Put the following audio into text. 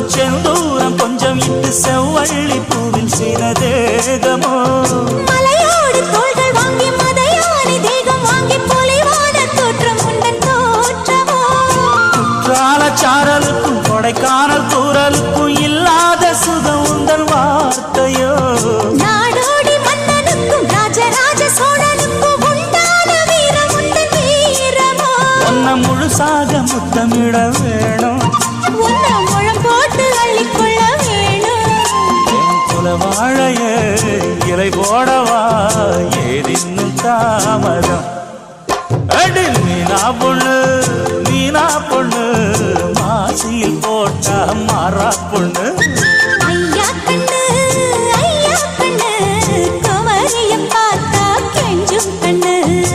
செந்தூரம் கொஞ்சம் இட்டு செவ்வள்ளி பூவில் செய்த தேகமோ மலையோடு தோள்கள் வாங்கி மதையானி தேகம் வாங்கி பொலிவான தோற்றம் உண்டன் தோற்றமோ குற்றால சாரலுக்கும் கொடைக்கானல் தூரலுக்கும் இல்லாத சுகம் உந்தன் வார்த்தையோ நாடோடி மன்னனுக்கும் ராஜராஜ சோழனுக்கும் உண்டான வீரம் உண்டன் வீரமோ உன்னை முழுசாக முத்தமிட வேணும் உன்னை முழம் போட்டு அள்ளிக்கொள்ள வேணும் என் குல வாழைய இலை போடவா ஏதின்னும் தாமதம் அடி மீனா பொண்ணு மாசியில் போட்டா மாறா பொண்ணு